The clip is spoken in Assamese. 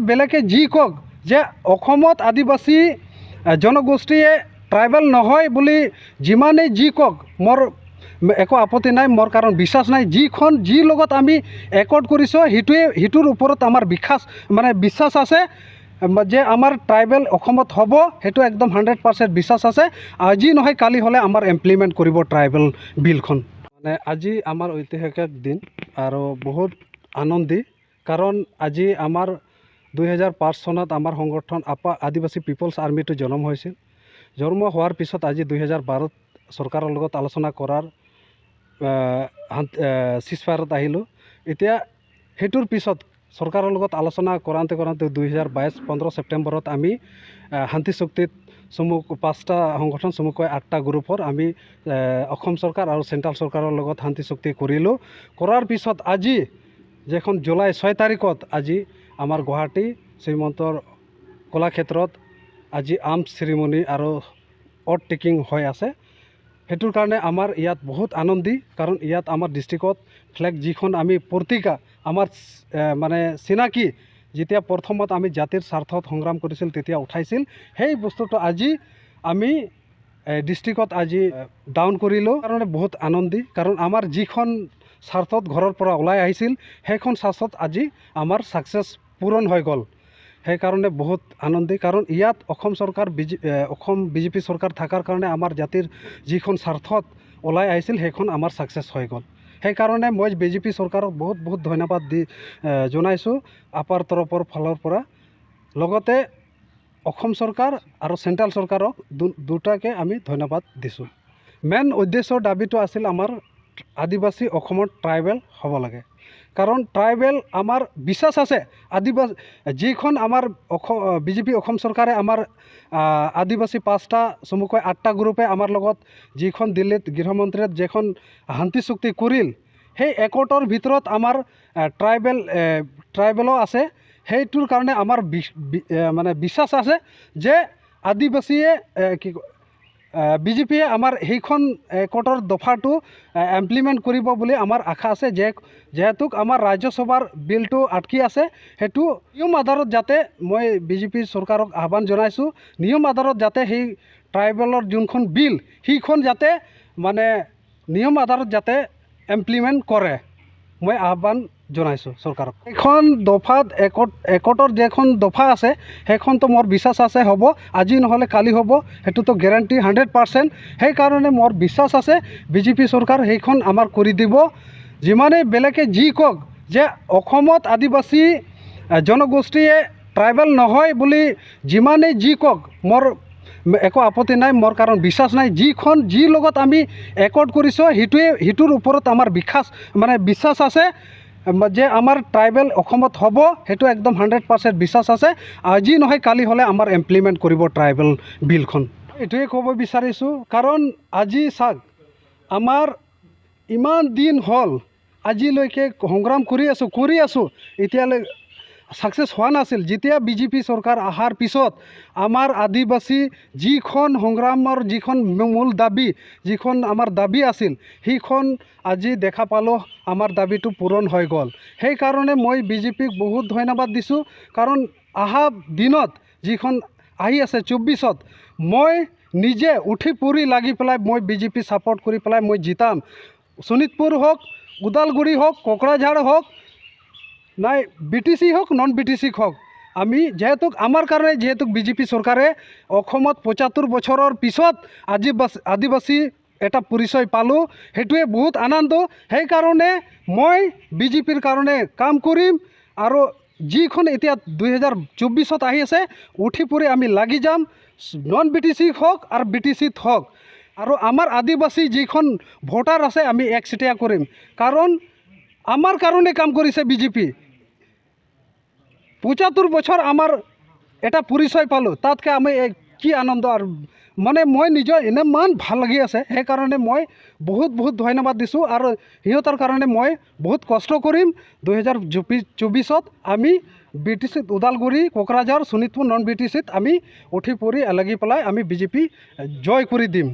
বেলেগে যি কওক যে অসমত আদিবাসী জনগোষ্ঠীয়ে ট্ৰাইবেল নহয় বুলি যিমানেই যি কওক মোৰ একো আপত্তি নাই, মোৰ কাৰণ বিশ্বাস নাই। যি লগত আমি একৰ্ড কৰিছোঁ সিটোৰ ওপৰত আমাৰ বিশ্বাস আছে যে আমাৰ ট্ৰাইবেল অসমত হ'ব, সেইটো একদম 100% বিশ্বাস আছে। আজি নহয় কালি হ'লে আমাৰ ইমপ্লিমেণ্ট কৰিব ট্ৰাইবেল বিলখন। মানে আজি আমাৰ ঐতিহাসিক দিন আৰু বহুত আনন্দী, কাৰণ আজি আমাৰ 2005 চনত আমাৰ সংগঠন আদিবাসী পিপলছ আৰ্মিটো জন্ম হৈছিল। জন্ম হোৱাৰ পিছত আজি 2012ত চৰকাৰৰ লগত আলোচনা কৰাৰ চিজফায়াৰত আহিলোঁ। এতিয়া সেইটোৰ পিছত চৰকাৰৰ লগত আলোচনা কৰাওঁতে 2022 15 ছেপ্টেম্বৰত আমি শান্তি চুক্তিত পাঁচটা সংগঠন চমুকৈ 8টা গ্ৰুপৰ আমি অসম চৰকাৰ আৰু চেণ্ট্ৰেল চৰকাৰৰ লগত শান্তি চুক্তি কৰিলোঁ। কৰাৰ পিছত আজি যেখন জুলাই 6 তাৰিখত আজি আমাৰ গুৱাহাটী শ্ৰীমন্তৰ কলাক্ষেত্ৰত আজি আৰ্মছ চেৰিমনি আৰু অথ টেকিং হৈ আছে। সেইটোৰ কাৰণে আমাৰ ইয়াত বহুত আনন্দী, কাৰণ ইয়াত আমাৰ ডিষ্ট্ৰিক্টত ফ্লেগ যিখন আমি পত্ৰিকা আমাৰ মানে চিনাকি, যেতিয়া প্ৰথমত আমি জাতিৰ স্বাৰ্থত সংগ্ৰাম কৰিছিল তেতিয়া উঠাইছিল, সেই বস্তুটো আজি আমি ডিষ্ট্ৰিক্টত আজি ডাউন কৰিলোঁ। কাৰণে বহুত আনন্দী, কাৰণ আমাৰ যিখন স্বাৰ্থত ঘৰৰ পৰা ওলাই আহিছিল সেইখন স্বাৰ্থত আজি আমাৰ ছাকচেছ পূৰণ হৈ গ'ল। সেইকাৰণে বহুত আনন্দী, কাৰণ ইয়াত অসম চৰকাৰ অসম বিজেপি চৰকাৰ থকাৰ কাৰণে আমাৰ জাতিৰ যিখন স্বাৰ্থত ওলাই আহিছিল সেইখন আমাৰ ছাকচেছ হৈ গ'ল। সেইকাৰণে মই বিজেপি চৰকাৰক বহুত ধন্যবাদ জনাইছোঁ আপাৰ তৰফৰ ফালৰ পৰা। লগতে অসম চৰকাৰ আৰু চেণ্ট্ৰেল চৰকাৰক দুটাকে আমি ধন্যবাদ দিছোঁ। মেইন উদ্দেশ্যৰ দাবীটো আছিল আমাৰ আদিবাসী অসমত ট্ৰাইবেল হ'ব লাগে, কাৰণ ট্ৰাইবেল আমাৰ বিশ্বাস আছে। যিখন আমাৰ বিজেপি অসম চৰকাৰে আমাৰ আদিবাসী 5টা চমুকৈ 8টা গ্ৰুপে আমাৰ লগত যিখন দিল্লীত গৃহমন্ত্ৰীত যিখন শান্তি চুক্তি কৰিল, সেই একৰ্ডৰ ভিতৰত আমাৰ ট্ৰাইবেলো আছে। সেইটোৰ কাৰণে আমাৰ মানে বিশ্বাস আছে যে আদিবাসীয়ে বিজেপিয়ে আমাৰ সেইখন একৰ্ডৰ দফাটো ইমপ্লিমেণ্ট কৰিব বুলি আমাৰ আশা আছে। যিহেতু আমাৰ ৰাজ্যসভাৰ বিলটো আটকি আছে, সেইটো নিয়ম আধাৰত যাতে মই বিজেপি চৰকাৰক আহ্বান জনাইছোঁ, নিয়ম আধাৰত যাতে সেই ট্ৰাইবেলৰ যোনখন বিল সেইখন যাতে মানে নিয়ম আধাৰত যাতে ইমপ্লিমেণ্ট কৰে, মই আহ্বান জনাইছোঁ চৰকাৰক। এইখন দফাত একৰ্ডৰ যিখন দফা আছে সেইখনতো মোৰ বিশ্বাস আছে হ'ব, আজি নহ'লে কালি হ'ব, সেইটোতো গেৰাণ্টি 100%। সেইকাৰণে মোৰ বিশ্বাস আছে বিজেপি চৰকাৰ সেইখন আমাৰ কৰি দিব। যিমানেই বেলেগে যি কওক যে অসমত আদিবাসী জনগোষ্ঠীয়ে ট্ৰাইবেল নহয় বুলি যিমানেই যি কওক মোৰ একো আপত্তি নাই, মোৰ কাৰণ বিশ্বাস নাই। যি লগত আমি একৰ্ড কৰিছোঁ সিটোৰ ওপৰত আমাৰ বিশ্বাস আছে যে আমাৰ ট্ৰাইবেল অসমত হ'ব, সেইটো একদম 100% বিশ্বাস আছে। আজি নহয় কালি হ'লে আমাৰ ইমপ্লিমেণ্ট কৰিব ট্ৰাইবেল বিলখন। এইটোৱে ক'ব বিচাৰিছোঁ, কাৰণ আজি চাওক আমাৰ ইমান দিন হ'ল আজিলৈকে সংগ্ৰাম কৰি আছোঁ, এতিয়ালৈ ছাকচেছ হোৱা নাছিল। যেতিয়া বিজেপি চৰকাৰ অহাৰ পিছত আমাৰ আদিবাসী যিখন সংগ্ৰামৰ যিখন মূল দাবী, যিখন আমাৰ দাবী আছিল, সেইখন আজি দেখা পালোঁ আমাৰ দাবীটো পূৰণ হৈ গ'ল। সেইকাৰণে মই বিজেপিক বহুত ধন্যবাদ দিছোঁ, কাৰণ অহা দিনত যিখন আহি আছে 24ত মই নিজে উঠি পৰি লাগি পেলাই মই বিজেপি ছাপোৰ্ট কৰি পেলাই মই জিতাম। শোণিতপুৰ হওক, ওদালগুৰি হওক, কোকৰাঝাৰ হওক, নাই BTC হওক, নন BTC হওক, আমি আমাৰ কাৰণে যিহেতু বিজেপি চৰকাৰে অসমত 75 বছৰৰ পিছত আদিবাসী এটা পৰিচয় পালোঁ, সেইটোৱে বহুত আনন্দ। সেইকাৰণে মই বিজেপিৰ কাৰণে কাম কৰিম, আৰু যিখন এতিয়া 2024ত আহি আছে উঠি পৰি আমি লাগি যাম, নন BTC হওক আৰু BTCত হওক। আৰু আমাৰ আদিবাসী যিখন ভোটাৰ আছে আমি একচেটিয়া কৰিম, কাৰণ আমাৰ কাৰণে কাম কৰিছে বিজেপি। 75 বছৰ আমাৰ এটা পৰিচয় পালোঁ, তাতকৈ আমি কি আনন্দ। আৰু মানে মই নিজৰ ইমান ভাল লাগি আছে, সেইকাৰণে মই বহুত ধন্যবাদ দিছোঁ। আৰু সিহঁতৰ কাৰণে মই বহুত কষ্ট কৰিম। 2024ত আমি BTCত ওদালগুৰি, কোকৰাঝাৰ, শোণিতপুৰ নন BTCত আমি উঠি পৰি লাগি পেলাই আমি বিজেপি জয় কৰি দিম।